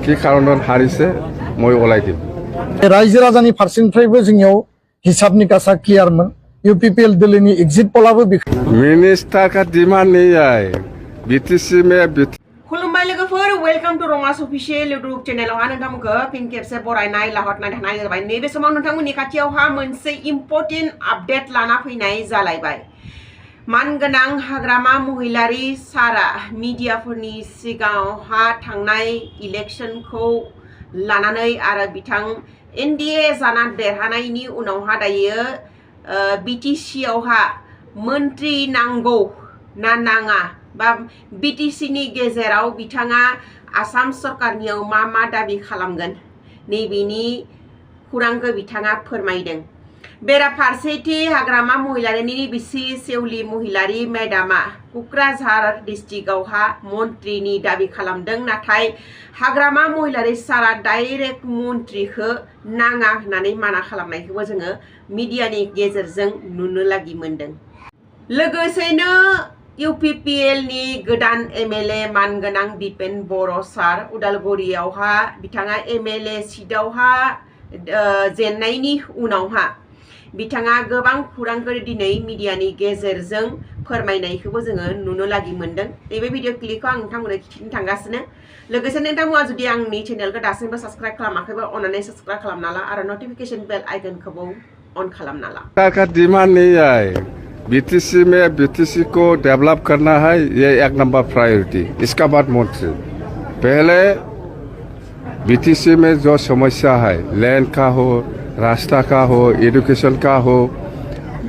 কি কাৰণত হাৰিছে মই ওলাই দিম। रायजो राजानि फारसेनिफ्रायबो जोंनियाव हिसाब निकासा क्लियारमोन। यूपीपीएल दिल्लीनि एग्जिट पलाबो मिनिस्टार का डिमांड नहीं है बीटीसी में खुलुमबाय लोगोफोर वेलकाम टू रंगास अफिशियेल यूट्यूब चेनेलावहा नोंथांमोनखौ फिन खेबसे बरायनाय लाहरनाय थानाय जाबाय। नैबे समाव नोंथांमोननि खाथियावहा मोनसे इम्पर्टेन्ट आपडेट लाना फैनाय जालायबाय। मानगोनां हाग्रामा महिलारि सारा मिडियाफोरनि सिगाङावहा थांनाय इलेक्शनखौ लानानै आरो बिथां एनडीए जाना देरहानायनि उनावहा दायो बीटीसी आवहा मन्त्रि नांगौ ना नाङा बा बीटीसीनि गेजेराव बिथाङा आसाम सरकारनियाव मा दाबि खालामगोन नैबेनि खुरांखौ बिथाङा फोरमायदों। बेराफारसेथि हाग्रामा महिलारिनि बिसि सेवली महिलारि मेडामा क'क्राझार डिस्ट्रिक्टआवहा मन्त्रिनि दाबि खालामदों, नाथाय हाग्रामा महिलारि सारा डाइरेक्ट मन्त्रिखौ नाङा होननानै माना खालामनायखौबो जोङो मिडियानि गेजेरजों नुनो लागि मोनदों। लोगोसेनो यूपीपीएल नि गोदान एमएलए मानगोनां दिपेन बर' सार उदालगुरियावहा बिथाङा एमएलए सीटआवहा जेननायनि उनावहा बिथाङा गोबां खुरांफोर दिनै मिडियानि गेजेरजों फोरमायनायखौबो जोङो नुनो लागि मोनदों। नैबे भिडिअ क्लिपखौ आं नोंथांमोननो खिन्थानो थांगासिनो। लोगोसे नोंथांमोना जुदि आंनि चेनेलखौ दासिमबो साबस्क्राइब खालामाखैबा अन्नानै साबस्क्राइब खालामना ला आरो नटिफिकेशन बेल आइकनखौबो अन खालामना ला। का डिमांड नहीं है बीटीसी में बीटीसी को डेवलप करना है, ये एक नंबर प्रायोरिटी। इसका बाद मंत्री पहले बीटीसी में जो समस्या है लैंड का हो, रास्ता का हो, एजुकेशन का हो,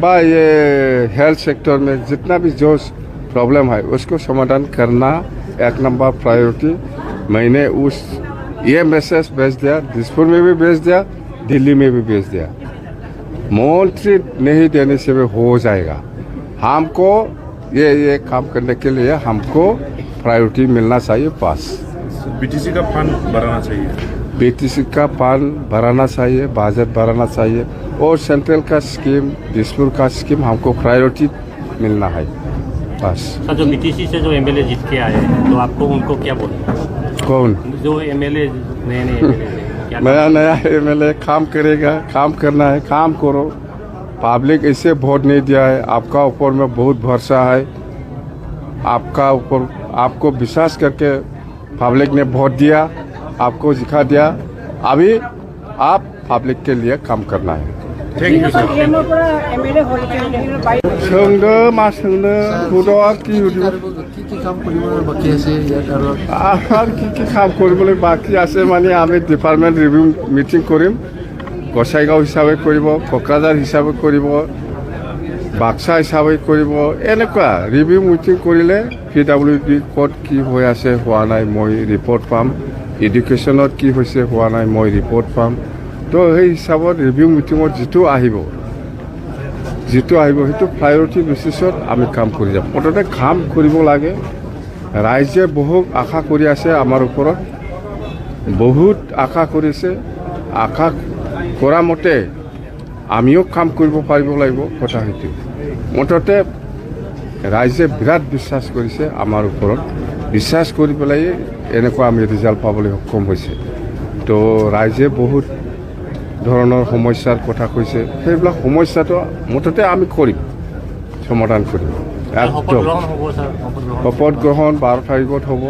बा ये हेल्थ सेक्टर में जितना भी जो प्रॉब्लम है उसको समाधान करना एक नंबर प्रायोरिटी। मैंने ये मैसेज भेज दिया, दिसपुर में भी भेज दिया, दिल्ली में भी भेज दिया। मंत्री नहीं देने से भी हो जाएगा। हमको ये काम करने के लिए हमको प्रायोरिटी मिलना चाहिए। पास बीटीसी का फंड बढ़ाना चाहिए, बीटीसी का फंड बढ़ाना चाहिए, बजट बढ़ाना चाहिए और सेंट्रल का स्कीम, दिसपुर का स्कीम हमको प्रायोरिटी मिलना है बस। सर, जो बीटीसी से जो एमएलए जीत के आए तो आपको उनको क्या बोलना? कौन जो एमएलए नए नया एमएलए काम करेगा, काम करना है, काम करो। पब्लिक ऐसे वोट नहीं दिया है, आपका ऊपर में बहुत भरोसा है, आपका ऊपर आपको विश्वास करके पब्लिक ने वोट दिया, आपको दिखा दिया। अभी आप पब्लिक के लिए काम करना है। थैंक यू सर। सोंदो मा सोंदो हुदआ कि কাম কৰিবলৈ বাকী আছে ইয়াত আৰু কি কাম কৰিবলৈ বাকী আছে মানে আমি ডিপাৰ্টমেণ্ট ৰিভিউ মিটিং কৰিম। গোসাইগাঁও হিচাপে কৰিব, কোকৰাঝাৰ হিচাপে কৰিব, বাক্সা হিচাপে কৰিব। এনেকুৱা ৰিভিউ মিটিং কৰিলে PWD ক'ত কি হৈ আছে হোৱা নাই মই ৰিপৰ্ট পাম, এডুকেশ্যনত কি হৈছে হোৱা নাই মই ৰিপৰ্ট পাম। তো সেই হিচাপত ৰিভিউ মিটিঙত যিটো আহিব সেইটো প্ৰায়ৰিটি বেচিছত আমি কাম কৰি যাম। মুঠতে কাম কৰিব লাগে। ৰাইজে বহুত আশা কৰি আছে আমাৰ ওপৰত, বহুত আশা কৰিছে। আশা কৰা মতে আমিও কাম কৰিব পাৰিব লাগিব। কথা সেইটো মুঠতে ৰাইজে বিৰাট বিশ্বাস কৰিছে আমাৰ ওপৰত, বিশ্বাস কৰি পেলাই এনেকুৱা আমি ৰিজাল্ট পাবলৈ সক্ষম হৈছে। তো ৰাইজে বহুত ধৰণৰ সমস্যাৰ কথা কৈছে, সেইবিলাক সমস্যাটো মুঠতে আমি কৰিম, সমাধান কৰিম। একদম শপত গ্ৰহণ 12 তাৰিখত হ'ব।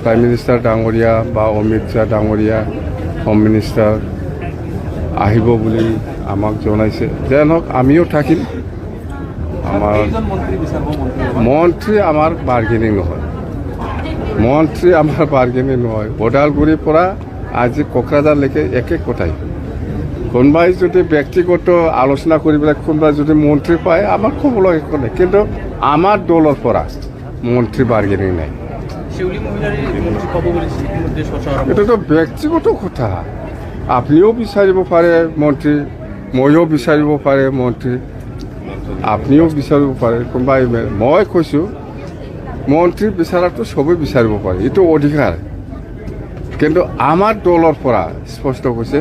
প্ৰাইম মিনিষ্টাৰ ডাঙৰীয়া বা অমিত শ্বাহ ডাঙৰীয়া হোম মিনিষ্টাৰ আহিব বুলি আমাক জনাইছে। যেন হওক আমিও থাকিম। আমাৰ মন্ত্ৰী আমাৰ বাৰ্গেনিং নহয়, মন্ত্ৰী আমাৰ বাৰ্গেনিং নহয়। ওদালগুৰিৰ পৰা আজি কোকৰাঝাৰলৈকে একে কথাই। কোনোবাই যদি ব্যক্তিগত আলোচনা কৰি পেলাই কোনোবাই যদি মন্ত্ৰী পায় আমাৰ ক'বলৈ একো নাই, কিন্তু আমাৰ দলৰ পৰা মন্ত্ৰী বাৰ্গেনিং নাই। এইটোতো ব্যক্তিগত কথা। আপুনিও বিচাৰিব পাৰে মন্ত্ৰী, ময়ো বিচাৰিব পাৰে মন্ত্ৰী, আপুনিও বিচাৰিব পাৰে কোনোবাই। মই কৈছোঁ মন্ত্ৰী বিচাৰাটো চবেই বিচাৰিব পাৰে, এইটো অধিকাৰ। কিন্তু আমাৰ দলৰ পৰা স্পষ্ট কৈছে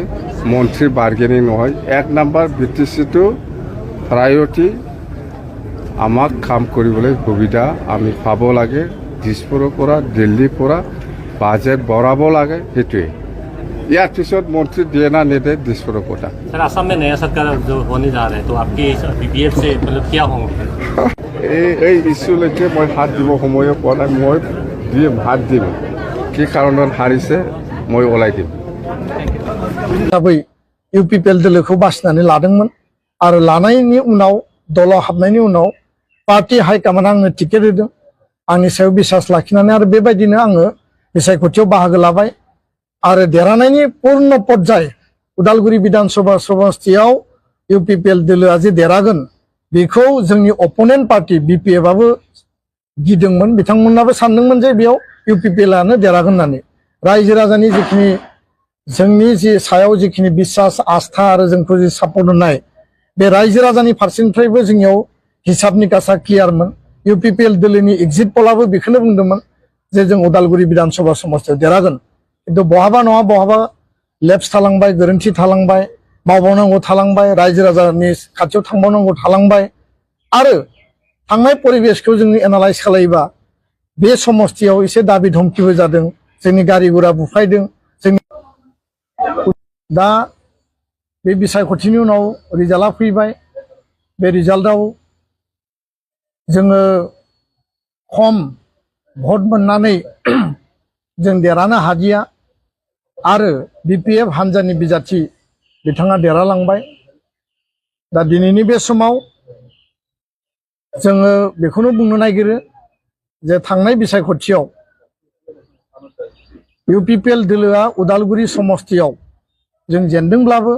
মন্ত্ৰী বাৰ্গেনিং নহয়। এক নম্বৰ BTCটো প্ৰায়োৰিটি। আমাক কাম কৰিবলৈ সুবিধা আমি পাব লাগে। দিছপুৰৰ পৰা, দিল্লীৰ পৰা বাজেট বঢ়াব লাগে সেইটোৱে ইয়াৰ পিছত মন্ত্ৰী দিয়ে না নিদিয়ে দিছপুৰৰ কথা सर असम में नया सरकार जो होने जा रहा है तो आपकी बीपीएफ से मतलब क्या होंगे এই ইছ্যুলৈকে মই হাত দিব সময়ো পোৱা নাই মই দিম হাত দিম কি কাৰণত হাৰিছে মই ওলাই দিম हिसाबै इउपिपिएल दोलोखौ बासिनानै लादोंमोन आरो लानायनि उनाव दलाव हाबनायनि उनाव पार्टी हाइकमान्ड आंनो टिकेट होदों आंनि सायाव बिसास लाखिनानै आरो बेबायदिनो आङो बिसायख'थियाव बाहागो लाबाय आरो देरहानायनि पूर्ण पर्याय उदालगुरि विधानसभा समस्तियाव इउपिपिएल दोलोआ जे देरहागोन बेखौ जोंनि अपोनेन्ट पार्टी बिपिएफआबो गिदोंमोन बिथांमोनाबो सानदोंमोन जे बेयाव इउपिपिएलआनो देरहागोन होननानै रायजो राजानि जिखिनि जोंनि जि सायाव जिखिनि बिसास आस्था आरो जोंखौ जि सापर्ट होनाय बे रायजो राजानि फारसेनिफ्रायबो जोंनियाव हिसाब निकासा क्लियारमोन इउपिपिएल दोलोनि एग्जिट पलाबो बेखौनो बुंदोंमोन जे जों उदालगुरि विधानसभा समस्तियाव देरहागोन खिन्थु बहाबा नङा बहाबा लेप्स थालांबाय गोरोन्थि थालांबाय मावबावनांगौ थालांबाय रायजो राजानि खाथियाव थांबावनांगौ थालांबाय आरो थांनाय परिबेसखौ जों एनालाइज खालायोबा बे समस्तियाव एसे दाबि धमकिबो जादों जोंनि गारि गुरा बुफायदों जोंनि दा बे बिसायख'थिनि उनाव रिजाल्टआ फैबाय बे रिजाल्टआव जोङो खम भट मोननानै जों देरहानो हादिया आरो बिपिएफ हान्जानि बिजाथि बिथाङा देरहालांबाय दा दिनैनि बे समाव जोङो बेखौनो बुंनो नागिरो जे थांनाय बिसायख'थियाव इउपिपिएल दोलोआ उदालगुरि समस्तियाव जों जेनदोंब्लाबो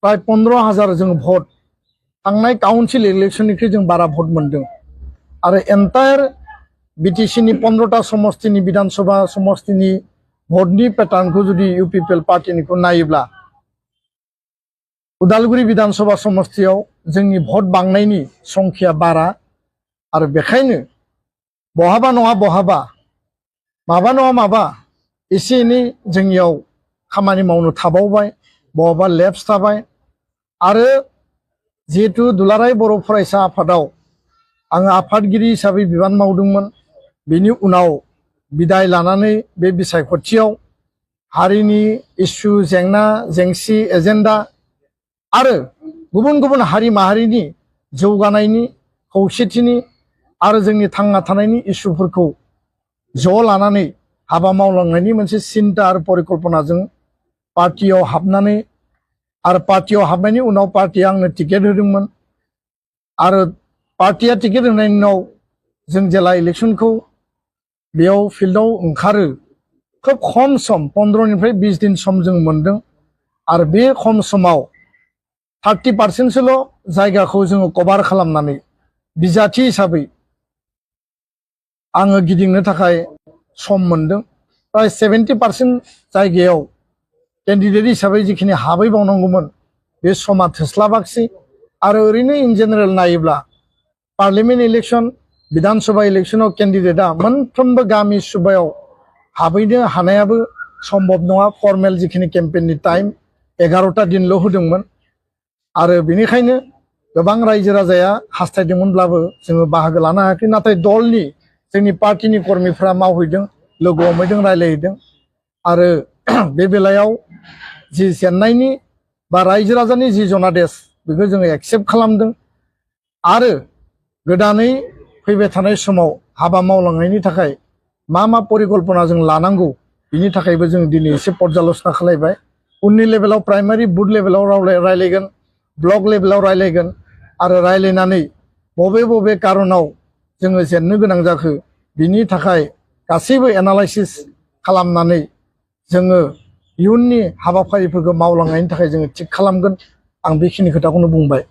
प्राय 15,000 जों भट थांनाय काउन्सिल इलेक्शननिख्रुइ जों बारा भट मोनदों आरो एन्टायर बिटिसिनि 15टा समस्तिनि विधानसभा समस्तिनि भटनि पेटार्नखौ जुदि इउपिपिएल पार्टीनिखौ नायोब्ला उदालगुरि विधानसभा समस्तियाव जोंनि भट बांनायनि संख्या बारा आरो बेखायनो बहाबा नङा बहाबा माबा नङा माबा एसे एनै जोंनियाव खामानि मावनो थाबावबाय बहाबा लेप्स थाबाय आरो जिहेतु दुलाराय बर' फरायसा आफादाव आङो आफादगिरि हिसाबै बिबान मावदोंमोन बेनि उनाव बिदाय लानानै बे बिसायख'थियाव हारिनि इस्यु जेंना जेंसि एजेन्डा आरो गुबुन गुबुन हारि माहारिनि जौगानायनि खौसेथिनि आरो जोंनि थांना थानायनि इस्युफोरखौ ज' लानानै हाबा मावलांनायनि मोनसे सिन्ता आरो परिकल्पनाजों पार्टियाव हाबनानै आरो पार्टियाव हाबनायनि उनाव पार्टिया आंनो टिकेट होदोंमोन आरो पार्टिया टिकेट होनायनि उनाव जों जेला इलेक्शनखौ बेयाव फिल्डआव ओंखारो खोब खम सम 15निफ्राय 20 दिन सम जों मोनदों आरो बे खम समाव 30% जायगाखौ जोङो कभार खालामनानै बिजाथि हिसाबै आङो गिदिंनो थाखाय सम मोनदों प्राय 70% जायगायाव कैंडिडेट हिसाबै जिखिनि हाबैबावनांगौमोन बे समा थोस्लाबाखसै आरो ओरैनो इन जेनेरेल नायोब्ला पार्लियामेन्ट इलेक्शन विधानसभा इलेक्शनाव कैंडिडेटआ मोनफ्रोमबो गामि सुबायाव हाबैनो हानायाबो सम्भव नङा फर्मेल जिखिनि केम्पेननि टाइम 11टा दिनल' होदोंमोन आरो बेनिखायनो गोबां रायजो राजाया हास्थायदोंमोनब्लाबो जोङो बाहागो लानो हायाखै नाथाय दलनि जोंनि पार्टिनि कर्मीफ्रा मावहैदों लोगो हमहैदों रायलायहैदों आरो बे बेलायाव जि जेननायनि बा रायजो राजानि जि जनादेश बेखौ जोङो एक्सेप्ट खालामदों आरो गोदानै फैबाय थानाय समाव हाबा मावलांनायनि थाखाय मा परिकल्पना जों लानांगौ बिनि थाखायबो जों दिनै एसे पर्यालोचना खालामबाय उननि लेभेलाव प्राइमारि बुथ लेभेलाव रायलायगोन ब्लक लेभेलाव रायलायगोन आरो रायलायनानै बबे बबे कारनाव जोङो जेननो गोनां जाखो बिनि थाखाय गासैबो एनालाइसिस खालामनानै जोङो इयुननि हाबाफारिफोरखौ मावलांनायनि थाखाय जोङो थिग खालामगोन आं बेखिनि खोथाखौनो बुंबाय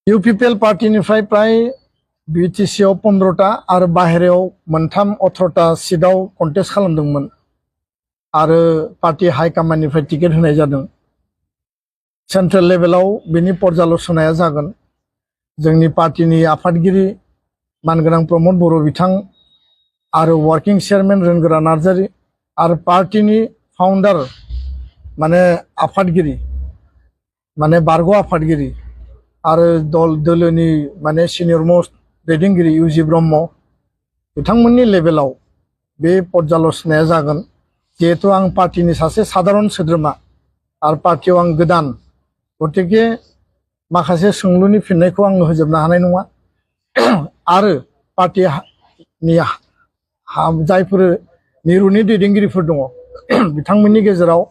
इउपिपिएल पार्टीनिफ्राय प्राय बिटिसिआव 15टा आरो बाहेरायाव मोनथाम 18टा सिटआव कन्टेस्ट खालामदोंमोन आरो पार्टी हाइकमान्डनिफ्राय टिकेट होनाय जादों सेन्ट्रेल लेभेलाव बेनि पर्यालोचनाया जागोन जोंनि पार्टीनि आफादगिरि मानगोनां प्रमद बर' बिथां आरो वर्किं चेयारमेन रोनगोरा नार्जारी आरो पार्टीनि फाउन्डार माने आफादगिरि माने बारग' आफादगिरि आरो दोलोनि माने सिनियर मोस्ट दैदेनगिरि इउजि ब्रह्म बिथांमोननि लेभेलाव बे पर्यालोचनाया जागोन जिहेतु आं पार्टीनि सासे साधारन सोद्रोमा आरो पार्टीयाव आं गोदान गतिके माखासे सोंलुनि फिननायखौ आं होजोबनो हानाय नङा आरो पार्टीनि जायफोर मिरुनि दैदेनगिरिफोर दङ बिथांमोननि गेजेराव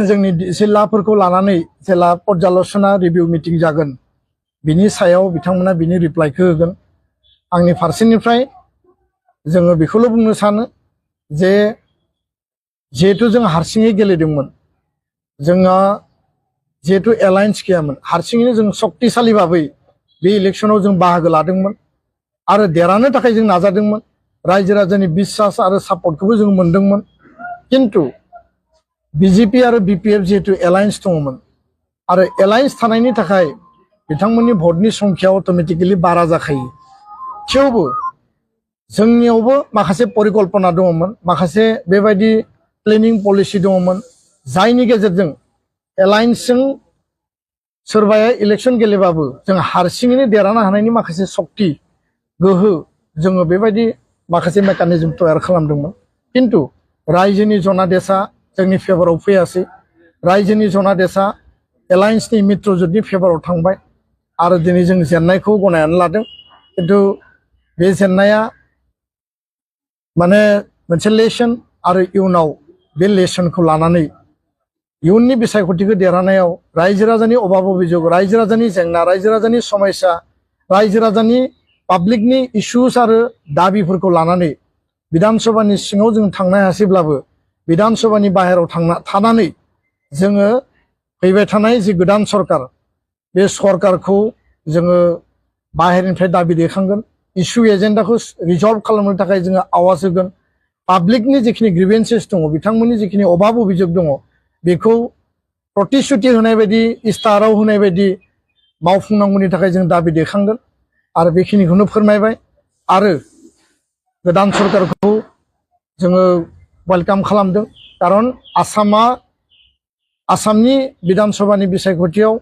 जोंनि जिल्लाफोरखौ लानानै जेला पर्यालोचना रिभिउ मिटिं जागोन बिनि सायाव बिथांमोना बिनि रिप्लाइखौ होगोन आंनि फारसेनिफ्राय जोङो बेखौल' बुंनो सानो जे जिहेतु जों हारसिङै गेलेदोंमोन जोंहा जिहेतु एलायन्स गैयामोन हारसिङैनो जों शक्तिशाली भाबै बे इलेक्सनाव जों बाहागो लादोंमोन आरो देरहानो थाखाय जों नाजादोंमोन रायजो राजानि बिश्वास आरो सापर्टखौबो जों मोनदोंमोन किन्तु बिजेपि आरो बिपिएफ जिहेतु एलायन्स दङमोन आरो एलायन्स थानायनि थाखाय बिथांमोननि भटनि संख्या अट'मेटिकेलि बारा जाखायो थेवबो जोंनियावबो माखासे परिकल्पना दङमोन माखासे बेबायदि प्लेनिं पलिसि दङमोन जायनि गेजेरजों एलायन्सजों सोरबाया इलेक्सन गेलेबाबो जों हारसिङैनो देरहानो हानायनि माखासे शक्ति गोहो जोङो बेबायदि माखासे मेकानिजम तयार खालामदोंमोन किन्तु रायजोनि जनादेशआ जोंनि फेभराव फैयासै रायजोनि जनादेशआ एलायन्सनि मित्रजोटनि फेभराव थांबाय आरो दिनै जों जेननायखौ गनायनानै लादों किन्तु बे जेननाया माने मोनसे लेसन आरो इयुनाव बे लेसनखौ लानानै इयुननि बिसायख'थिखौ देरहानायाव रायजो राजानि अभाब अभियोग रायजो राजानि जेंना रायजो राजानि समस्या रायजो राजानि पाब्लिकनि इस्युस आरो दाबिफोरखौ लानानै बिधान सभानि सिङाव जों थांनो हायासैब्लाबो बिधान सभानि बाहेराव थानानै जोङो फैबाय थानाय जि गोदान सरकार बे सरकारखौ जोङो बाहेरनिफ्राय दाबि दैखांगोन इस्यु एजेन्डाखौ रिजल्भ खालामनो थाखाय जोङो आवाज होगोन पाब्लिकनि जिखिनि ग्रिभेन्सेस दङ बिथांमोननि जिखिनि अभाब अभियोग दङ बेखौ प्रतिश्रुति होनाय बायदि इस्ताहाराव होनाय बायदि मावफुंनांगौनि थाखाय जों दाबि दैखांगोन आरो बेखिनिखौनो फोरमायबाय आरो गोदान सरकारखौ जोङो वेलकाम खालामदों कारन आसामनि बिधान सभानि बिसायख'थियाव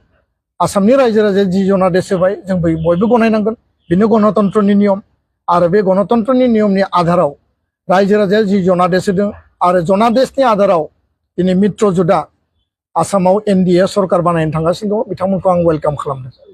आसामनि रायजो राजाया जि जनादेश होबाय जों बयबो गनायनांगोन बेनो गणतन्त्रनि नियम आरो बे गणतन्त्रनि नियमनि आधाराव रायजो राजाया जि जनादेश होदों आरो जनादेशनि आधाराव दिनै मित्रजोटआ आसामाव एनडिए सरकार बानायनो थांगासिनो दङ बिथांमोनखौ आं वेलकाम खालामदों